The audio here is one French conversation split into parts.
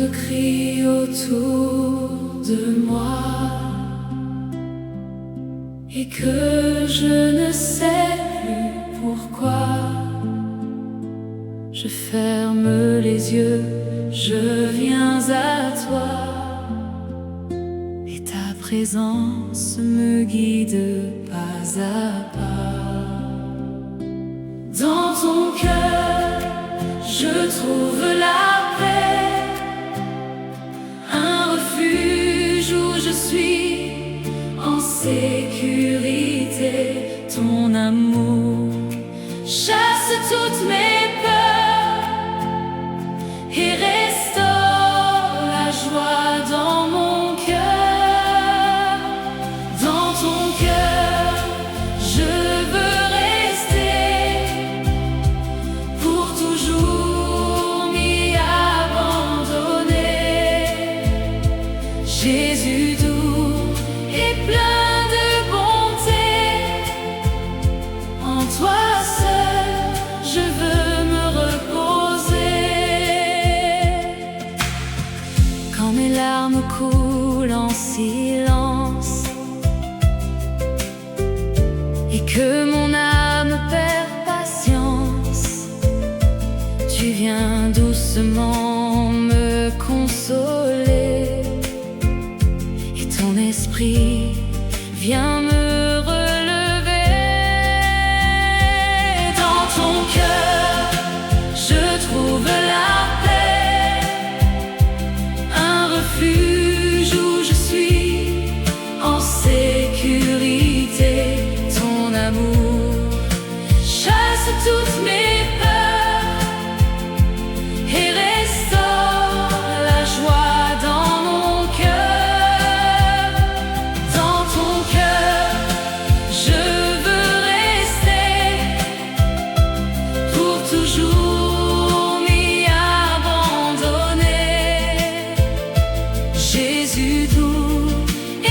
me crient autour de moi et que je ne sais plus pourquoi, je ferme les yeux, je viens à toi et ta présence me guide pas à pas. Dans ton cœur, je trouve la paix, un refuge où je suis en sécurité. Ton amour chasse toutes mes peurs et restaure la joie dans mon cœur. Dans ton cœur, je veux rester pour toujours m'y abandonner. Jésus doux et plein de bonté, en toi seul je veux me reposer. Quand mes larmes coulent en silence et que mon âme perd patience, tu viens doucement me consoler et ton esprit vient me relever. Dans ton cœur, je trouve la paix, un refuge où je suis en sécurité. Ton amour chasse toutes mes peurs et restaure la joie dans mon cœur. Dans ton cœur, je veux rester pour toujours m'y abandonner. Jésus doux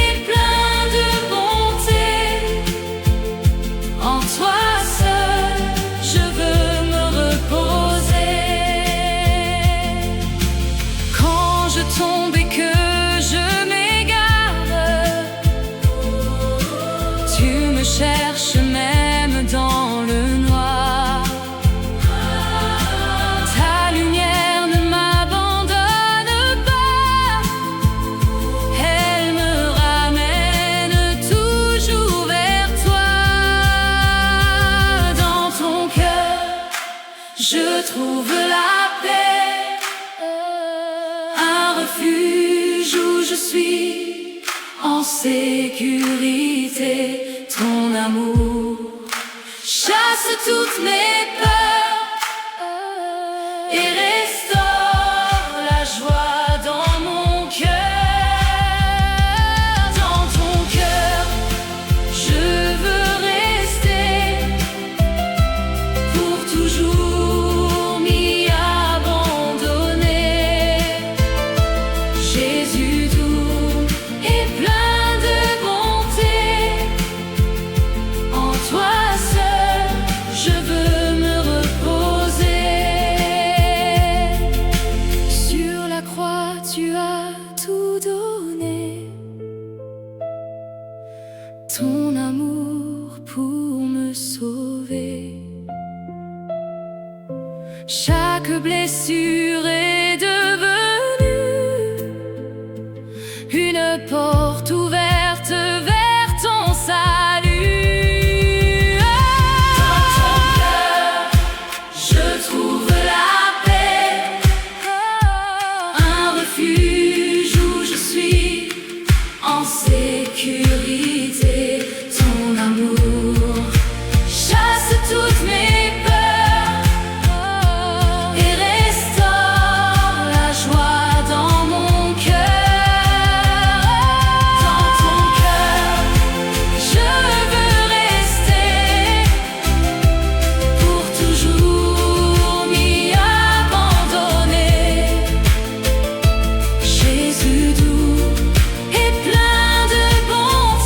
et plein de bonté, en toi seul je veux me reposer. Quand je tombe et que je m'égare, tu me cherches même dans le noir. Ta lumière ne m'abandonne pas, elle me ramène toujours vers toi. Dans ton cœur, je trouve la paix, un refuge où je suis en sécurité. Ton amour chasse toutes mes peurs et restaure la joie dans mon cœur. Dans ton cœur, je veux rester pour toujours m'y abandonner. Jésus doux et plein de bonté, en toi seul je veux me reposer. Sur la croix tu as tout donné, ton amour pour me sauver. Chaque blessure est devenue une porte ouverte vers ton salut. Dans ton cœur, je trouve la paix, un refuge où je suis en sécurité. Ton amour chasse toutes mes peurs et restaure la joie dans mon cœur. Dans ton cœur, je veux rester pour toujours m'y abandonner. Jésus doux et plein de bonté,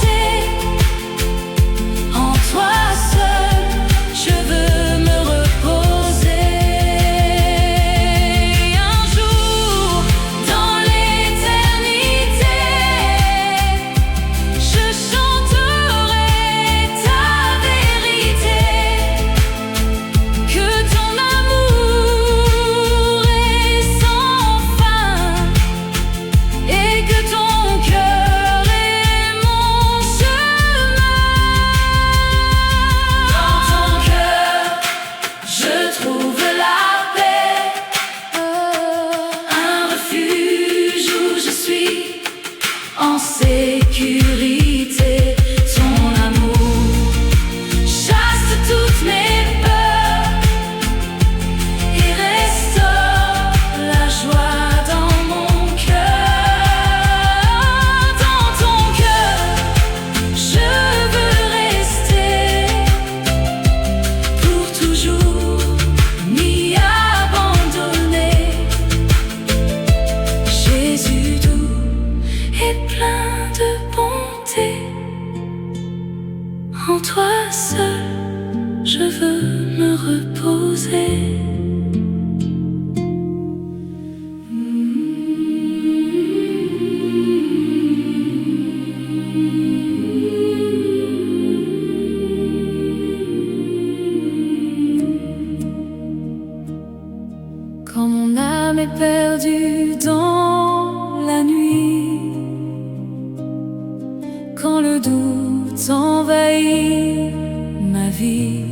vie.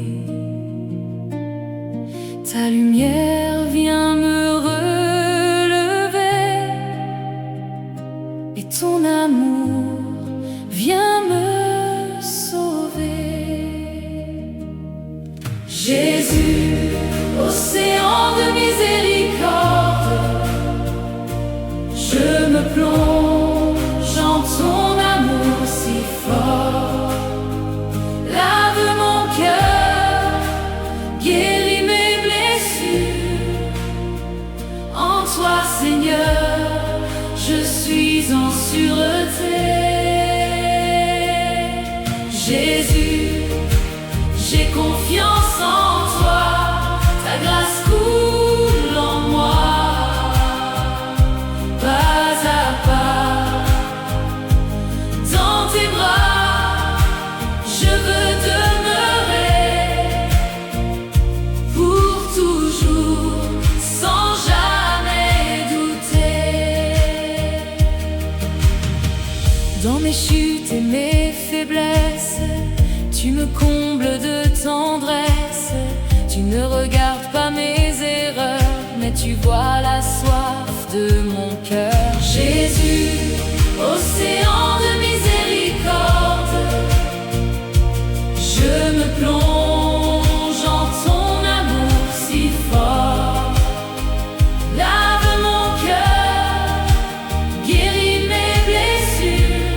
Ta lumière vient me relever et ton amour vient me sauver. Jésus, océan de miséricorde, je me plonge en ton amour si fort. Lave mon cœur, guéris mes blessures. En toi, Seigneur, je suis en sûreté. Jésus, j'ai confiance en toi, ta grâce coule en moi. Pas à pas, dans tes bras, je veux demeurer pour toujours, sans jamais douter. Dans mes chutes et mes faiblesses, tu me combles de tendresse. Tu ne regardes pas mes erreurs, mais tu vois la soif de mon cœur. Jésus, océan de miséricorde, je me plonge en ton amour si fort. Lave mon cœur, guéris mes blessures.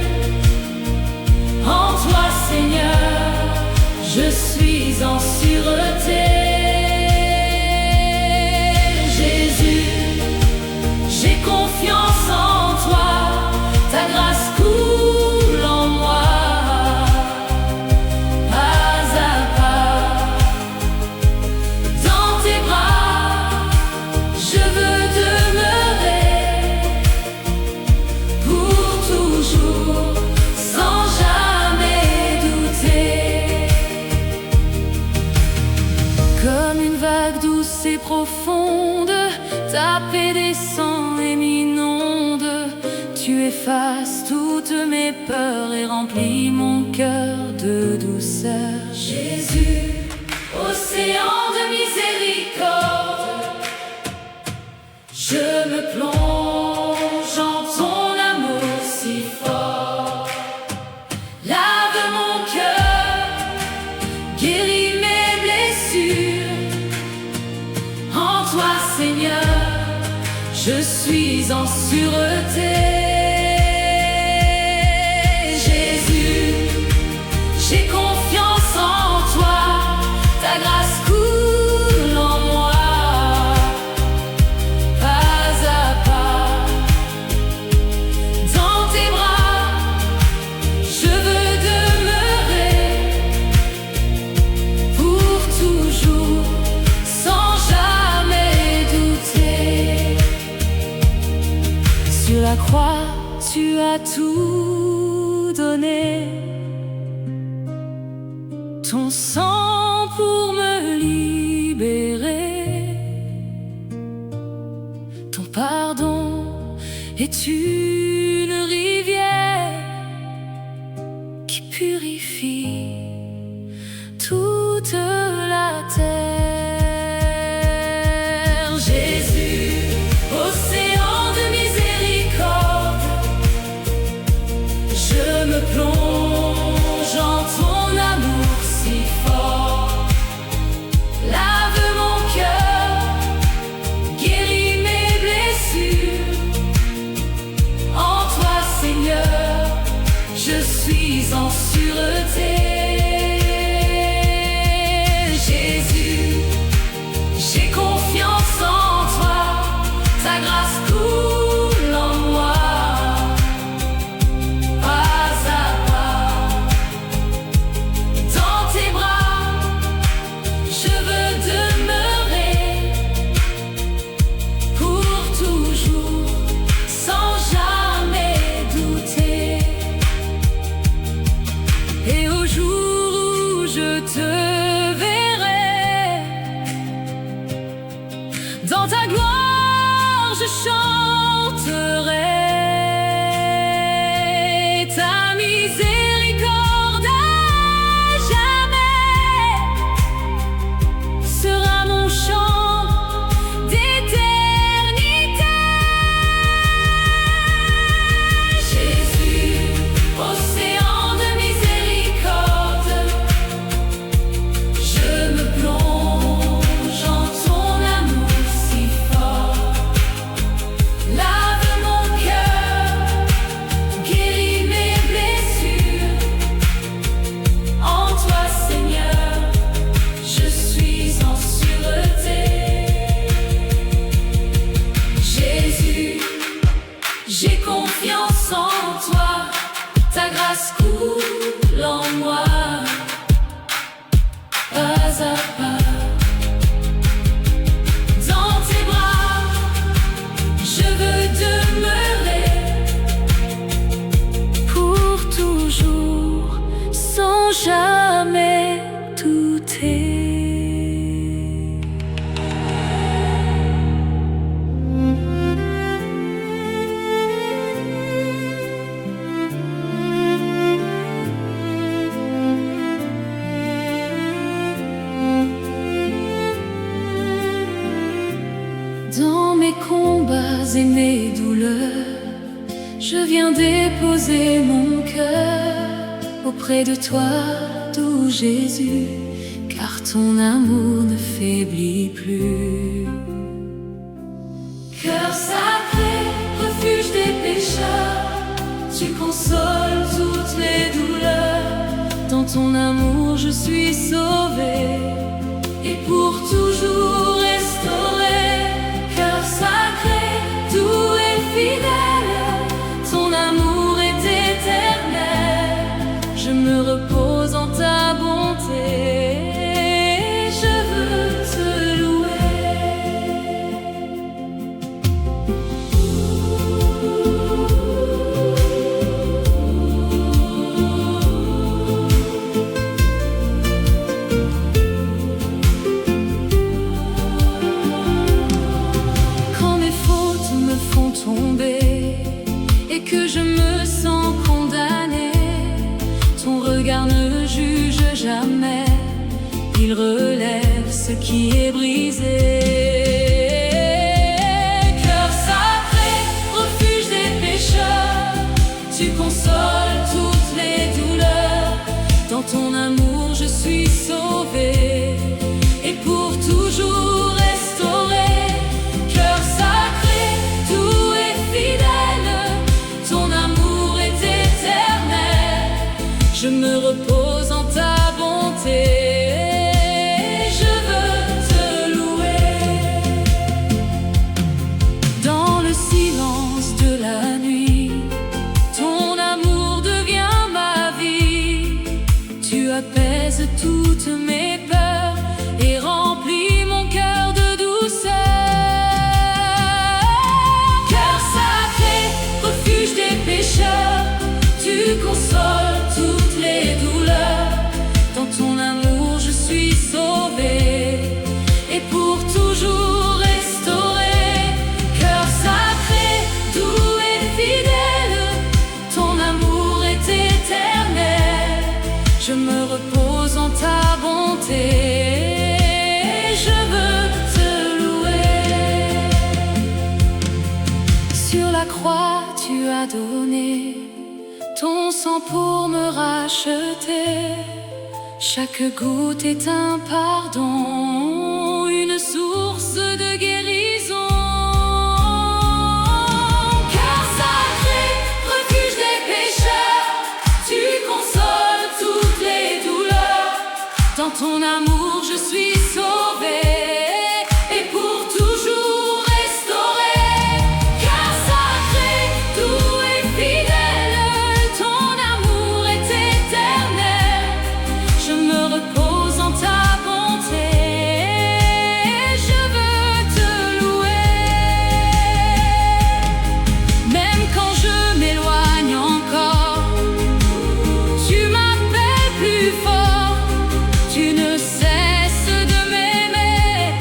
En toi, Seigneur, je suis en sûreté. Jésus, j'ai confiance en toi, ta grâce coule en moi. Pas à pas, dans tes bras, je veux demeurer pour toujours, sans jamais douter. Comme une vague douce et profonde, ta paix descend et m'inonde. Tu effaces toutes mes peurs et remplis mon cœur de douceur. Jésus, océan de miséricorde, je me plonge en ton amour si fort. Lave mon cœur, guéris mes blessures. En toi, Seigneur, je suis en sûreté. Jésus, j'ai confiance en toi, ta grâce coule en moi. Pas à pas, dans tes bras, je veux demeurer pour toujours, sans jamais douter. Sur la croix, tu as tout donné, ton sang pour me libérer. Ton pardon est une rivière qui purifie toute la terre. Jésus, océan de miséricorde, je me plonge en ton amour si fort. Lave mon cœur, guéris mes blessures. En toi, Seigneur, je suis en sûreté. Jésus, j'ai confiance en toi, ta grâce coule en moi. Pas à pas, dans tes bras, je veux demeurer pour toujours, sans jamais douter. Et au jour mes douleurs, je viens déposer mon cœur auprès de toi, doux Jésus, car ton amour ne faiblit plus. Cœur sacré, refuge des pécheurs, tu consoles toutes les douleurs. Dans ton amour je suis sauvé et pour toujours restauré. Cœur sacré, doux et fidèle, ton amour est éternel. Je me repose en ta bonté, je veux te louer. Tomber et que je me sens condamné, ton regard ne juge jamais, il relève ce qui est brisé. Cœur sacré, refuge des pécheurs, tu consoles toutes les douleurs. Dans ton amour je suis sauvé et pour toujours restauré. Cœur sacré, doux et fidèle, ton amour est éternel. Je me repose en ta bonté, je veux te louer. Dans le silence de la nuit, ton amour devient ma vie. Tu apaises toutes mes peurs et remplis mon cœur de douceur. Tu consoles toutes les douleurs. Dans ton amour je suis sauvé et pour toujours restauré. Cœur sacré, doux et fidèle, ton amour est éternel. Je me repose en ta bonté, je veux te louer. Sur la croix tu as donné ton sang pour me racheter. Chaque goutte est un pardon, une source de guérison. Cœur sacré, refuge des pécheurs, tu consoles toutes les douleurs. Dans ton amour je suis sauvé et pour toujours restauré. Cœur sacré, doux et fidèle, je me repose en ta bonté, je veux te louer. Même quand je m'éloigne encore, tu m'appelles plus fort. Tu ne cesses de m'aimer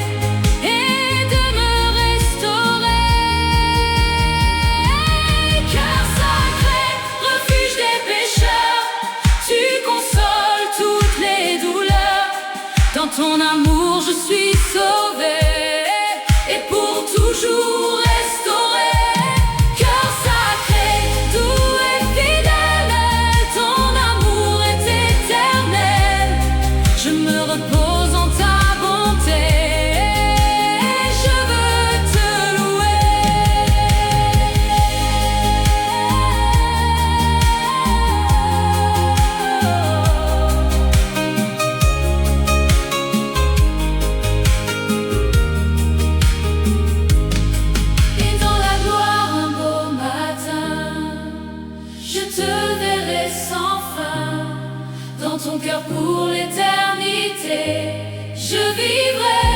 et de me restaurer. Cœur sacré, refuge des pécheurs, tu consoles toutes les douleurs. Dans ton amour je suis sauvé et pour toujours restauré. Cœur sacré, doux et fidèle, ton amour est éternel. Je me repose en ta bonté, je veux te louer. Et dans la gloire un beau matin, je te verrai sans fin. Dans ton cœur pour l'éternité, je vivrai.